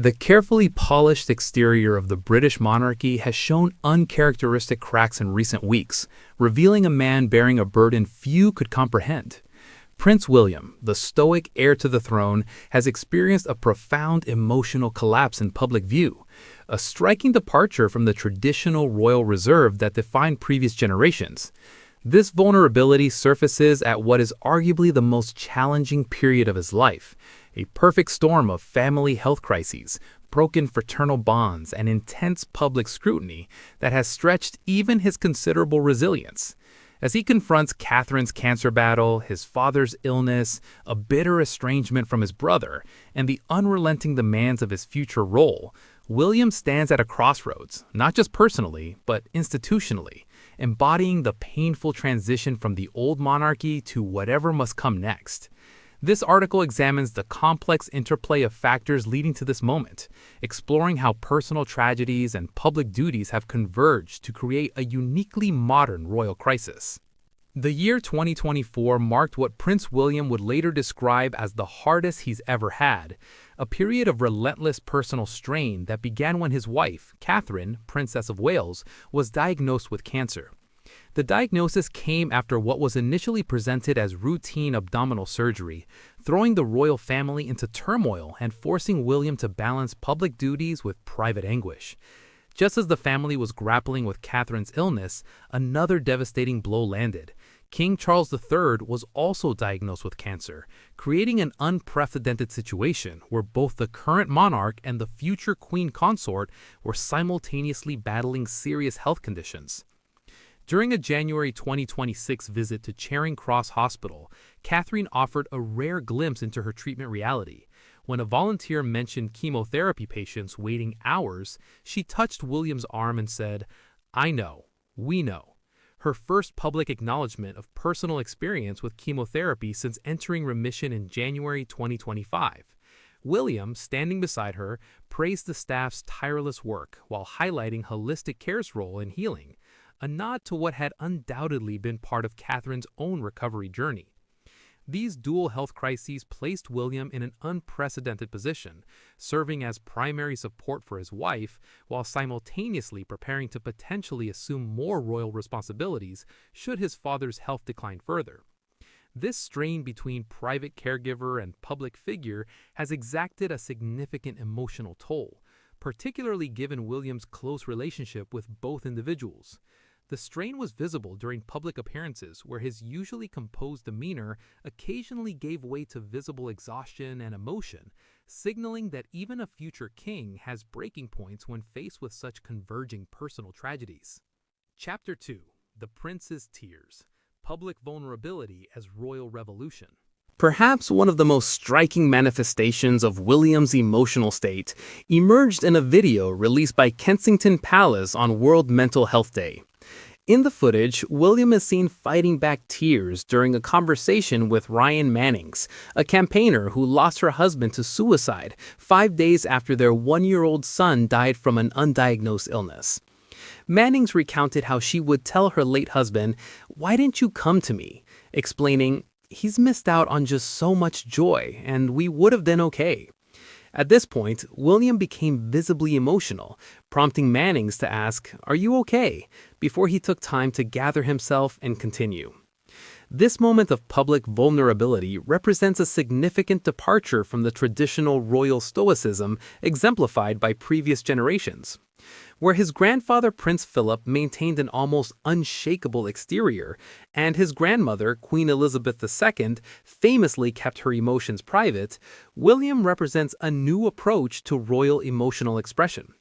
The carefully polished exterior of the British monarchy has shown uncharacteristic cracks in recent weeks, revealing a man bearing a burden few could comprehend. Prince William, the stoic heir to the throne, has experienced a profound emotional collapse in public view, a striking departure from the traditional royal reserve that defined previous generations. This vulnerability surfaces at what is arguably the most challenging period of his life, a perfect storm of family health crises, broken fraternal bonds, and intense public scrutiny that has stretched even his considerable resilience. As he confronts Catherine's cancer battle, his father's illness, a bitter estrangement from his brother, and the unrelenting demands of his future role, William stands at a crossroads, not just personally, but institutionally, embodying the painful transition from the old monarchy to whatever must come next. This article examines the complex interplay of factors leading to this moment, exploring how personal tragedies and public duties have converged to create a uniquely modern royal crisis. The year 2024 marked what Prince William would later describe as the hardest he's ever had, a period of relentless personal strain that began when his wife, Catherine, Princess of Wales, was diagnosed with cancer. The diagnosis came after what was initially presented as routine abdominal surgery, throwing the royal family into turmoil and forcing William to balance public duties with private anguish. Just as the family was grappling with Catherine's illness, another devastating blow landed. King Charles III was also diagnosed with cancer, creating an unprecedented situation where both the current monarch and the future queen consort were simultaneously battling serious health conditions. During a January 2026 visit to Charing Cross Hospital, Catherine offered a rare glimpse into her treatment reality. When a volunteer mentioned chemotherapy patients waiting hours, she touched William's arm and said, "I know, we know." Her first public acknowledgement of personal experience with chemotherapy since entering remission in January 2025. William, standing beside her, praised the staff's tireless work while highlighting holistic care's role in healing, a nod to what had undoubtedly been part of Catherine's own recovery journey. These dual health crises placed William in an unprecedented position, serving as primary support for his wife while simultaneously preparing to potentially assume more royal responsibilities should his father's health decline further. This strain between private caregiver and public figure has exacted a significant emotional toll, particularly given William's close relationship with both individuals. The strain was visible during public appearances where his usually composed demeanor occasionally gave way to visible exhaustion and emotion, signaling that even a future king has breaking points when faced with such converging personal tragedies. Chapter 2. The Prince's Tears. Public Vulnerability as Royal Revolution. Perhaps one of the most striking manifestations of William's emotional state emerged in a video released by Kensington Palace on World Mental Health Day. In the footage, William is seen fighting back tears during a conversation with Ryan Mannings, a campaigner who lost her husband to suicide 5 days after their 1-year-old son died from an undiagnosed illness. Mannings recounted how she would tell her late husband, "Why didn't you come to me?" explaining, "He's missed out on just so much joy, and we would have been okay." At this point, William became visibly emotional, prompting Mannings to ask, "Are you okay?" before he took time to gather himself and continue. This moment of public vulnerability represents a significant departure from the traditional royal stoicism exemplified by previous generations. Where his grandfather Prince Philip maintained an almost unshakable exterior, and his grandmother, Queen Elizabeth II, famously kept her emotions private, William represents a new approach to royal emotional expression.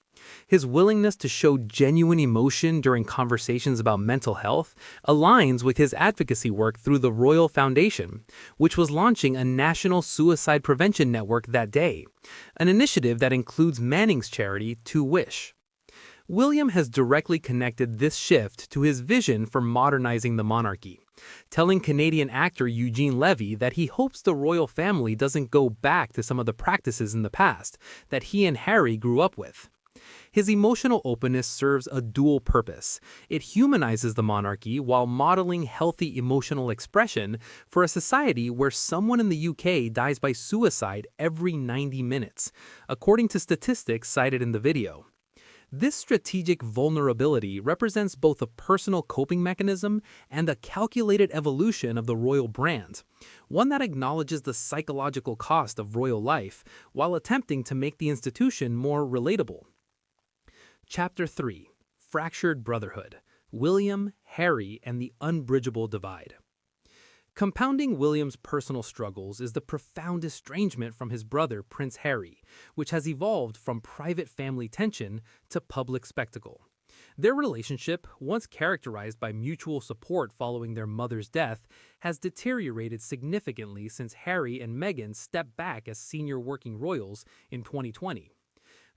His willingness to show genuine emotion during conversations about mental health aligns with his advocacy work through the Royal Foundation, which was launching a national suicide prevention network that day, an initiative that includes Manning's charity, To Wish. William has directly connected this shift to his vision for modernizing the monarchy, telling Canadian actor Eugene Levy that he hopes the royal family doesn't go back to some of the practices in the past that he and Harry grew up with. His emotional openness serves a dual purpose. It humanizes the monarchy while modeling healthy emotional expression for a society where someone in the UK dies by suicide every 90 minutes, according to statistics cited in the video. This strategic vulnerability represents both a personal coping mechanism and a calculated evolution of the royal brand, one that acknowledges the psychological cost of royal life while attempting to make the institution more relatable. Chapter 3: Fractured Brotherhood: William, Harry, and the Unbridgeable Divide. Compounding William's personal struggles is the profound estrangement from his brother, Prince Harry, which has evolved from private family tension to public spectacle. Their relationship, once characterized by mutual support following their mother's death, has deteriorated significantly since Harry and Meghan stepped back as senior working royals in 2020.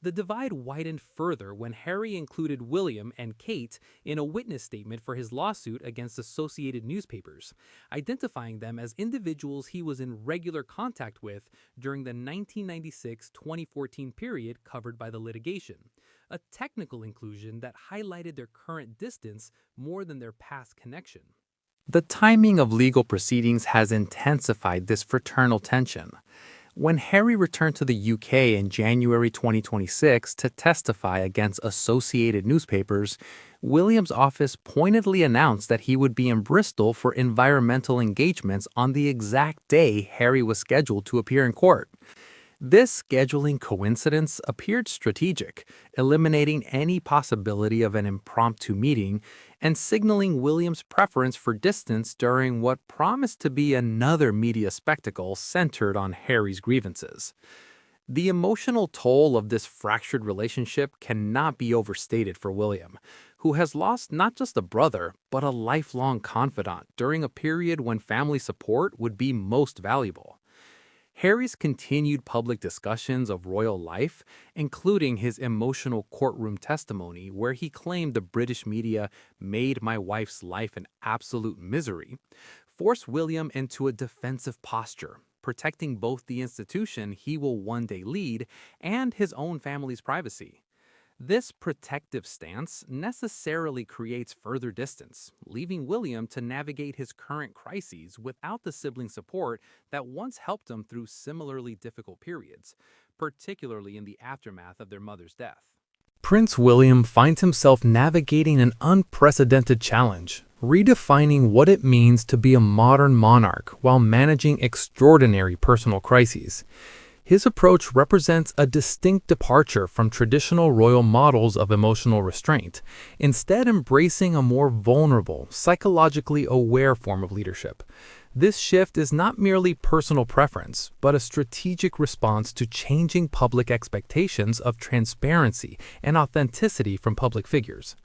The divide widened further when Harry included William and Kate in a witness statement for his lawsuit against Associated Newspapers, identifying them as individuals he was in regular contact with during the 1996-2014 period covered by the litigation, a technical inclusion that highlighted their current distance more than their past connection. The timing of legal proceedings has intensified this fraternal tension. When Harry returned to the UK in January 2026 to testify against Associated Newspapers, William's office pointedly announced that he would be in Bristol for environmental engagements on the exact day Harry was scheduled to appear in court. This scheduling coincidence appeared strategic, eliminating any possibility of an impromptu meeting and signaling William's preference for distance during what promised to be another media spectacle centered on Harry's grievances. The emotional toll of this fractured relationship cannot be overstated for William, who has lost not just a brother, but a lifelong confidant during a period when family support would be most valuable. Harry's continued public discussions of royal life, including his emotional courtroom testimony where he claimed the British media made my wife's life an absolute misery, forced William into a defensive posture, protecting both the institution he will one day lead and his own family's privacy. This protective stance necessarily creates further distance, leaving William to navigate his current crises without the sibling support that once helped him through similarly difficult periods, particularly in the aftermath of their mother's death. Prince William finds himself navigating an unprecedented challenge, redefining what it means to be a modern monarch while managing extraordinary personal crises. His approach represents a distinct departure from traditional royal models of emotional restraint, instead embracing a more vulnerable, psychologically aware form of leadership. This shift is not merely personal preference, but a strategic response to changing public expectations of transparency and authenticity from public figures.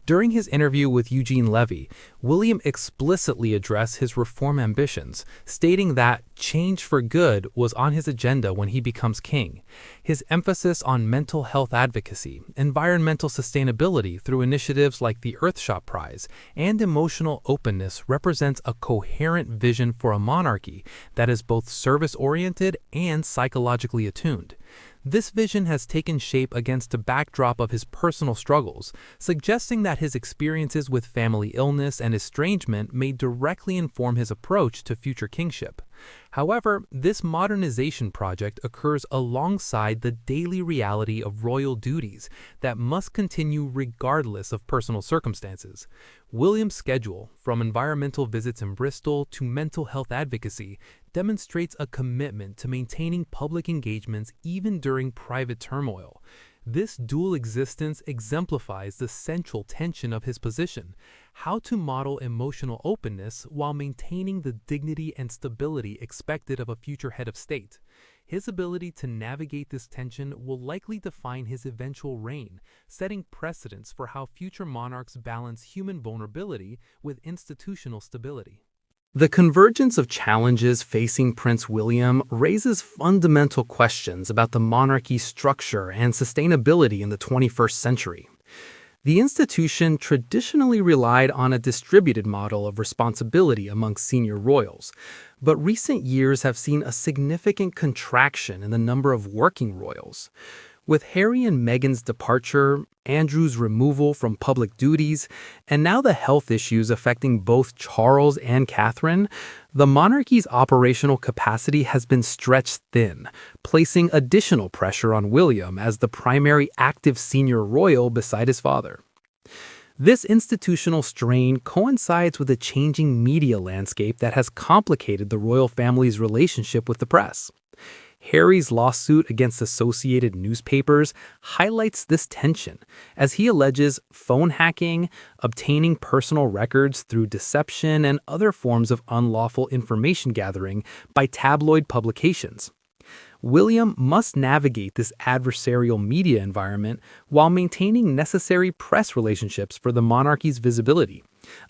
During his interview with Eugene Levy, William explicitly addressed his reform ambitions, stating that change for good was on his agenda when he becomes king. His emphasis on mental health advocacy, environmental sustainability through initiatives like the Earthshot Prize, and emotional openness represents a coherent vision for a monarchy that is both service-oriented and psychologically attuned. This vision has taken shape against a backdrop of his personal struggles, suggesting that his experiences with family illness and estrangement may directly inform his approach to future kingship. However, this modernization project occurs alongside the daily reality of royal duties that must continue regardless of personal circumstances. William's schedule, from environmental visits in Bristol to mental health advocacy, demonstrates a commitment to maintaining public engagements even during private turmoil. This dual existence exemplifies the central tension of his position: how to model emotional openness while maintaining the dignity and stability expected of a future head of state. His ability to navigate this tension will likely define his eventual reign, setting precedents for how future monarchs balance human vulnerability with institutional stability. The convergence of challenges facing Prince William raises fundamental questions about the monarchy's structure and sustainability in the 21st century. The institution traditionally relied on a distributed model of responsibility among senior royals, but recent years have seen a significant contraction in the number of working royals. With Harry and Meghan's departure, Andrew's removal from public duties, and now the health issues affecting both Charles and Catherine, the monarchy's operational capacity has been stretched thin, placing additional pressure on William as the primary active senior royal beside his father. This institutional strain coincides with a changing media landscape that has complicated the royal family's relationship with the press. Harry's lawsuit against Associated Newspapers highlights this tension, as he alleges phone hacking, obtaining personal records through deception, and other forms of unlawful information gathering by tabloid publications. William must navigate this adversarial media environment while maintaining necessary press relationships for the monarchy's visibility,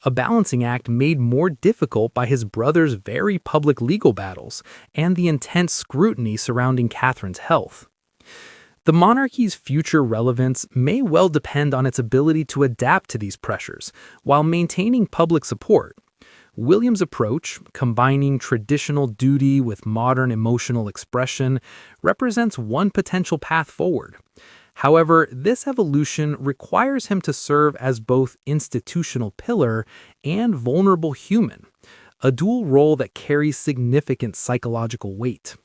a balancing act made more difficult by his brother's very public legal battles and the intense scrutiny surrounding Catherine's health. The monarchy's future relevance may well depend on its ability to adapt to these pressures while maintaining public support. William's approach, combining traditional duty with modern emotional expression, represents one potential path forward. However, this evolution requires him to serve as both institutional pillar and vulnerable human, a dual role that carries significant psychological weight.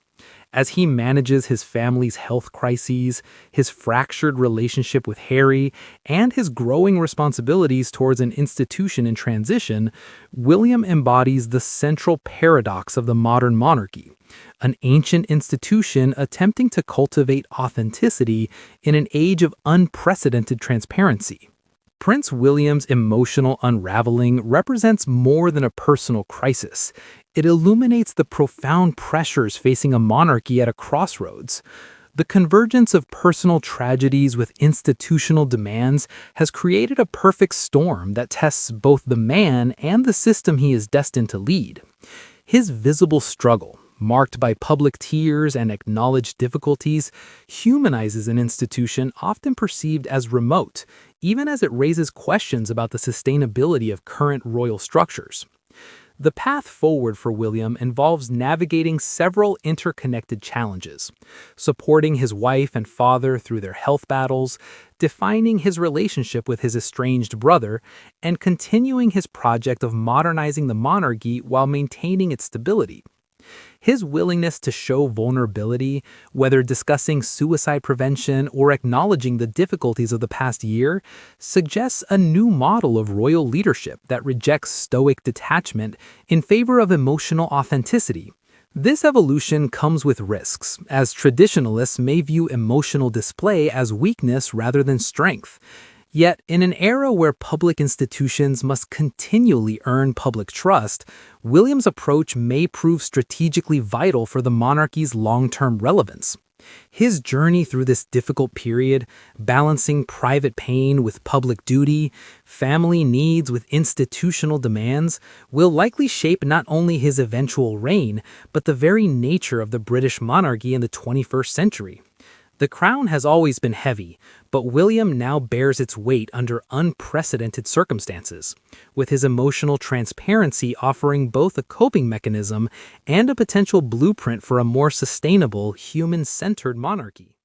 As he manages his family's health crises, his fractured relationship with Harry, and his growing responsibilities towards an institution in transition, William embodies the central paradox of the modern monarchy, an ancient institution attempting to cultivate authenticity in an age of unprecedented transparency. Prince William's emotional unraveling represents more than a personal crisis. It illuminates the profound pressures facing a monarchy at a crossroads. The convergence of personal tragedies with institutional demands has created a perfect storm that tests both the man and the system he is destined to lead. His visible struggle, marked by public tears and acknowledged difficulties, humanizes an institution often perceived as remote, even as it raises questions about the sustainability of current royal structures. The path forward for William involves navigating several interconnected challenges, supporting his wife and father through their health battles, defining his relationship with his estranged brother, and continuing his project of modernizing the monarchy while maintaining its stability. His willingness to show vulnerability, whether discussing suicide prevention or acknowledging the difficulties of the past year, suggests a new model of royal leadership that rejects stoic detachment in favor of emotional authenticity. This evolution comes with risks, as traditionalists may view emotional display as weakness rather than strength. Yet, in an era where public institutions must continually earn public trust, William's approach may prove strategically vital for the monarchy's long-term relevance. His journey through this difficult period, balancing private pain with public duty, family needs with institutional demands, will likely shape not only his eventual reign, but the very nature of the British monarchy in the 21st century. The crown has always been heavy, but William now bears its weight under unprecedented circumstances, with his emotional transparency offering both a coping mechanism and a potential blueprint for a more sustainable, human-centered monarchy.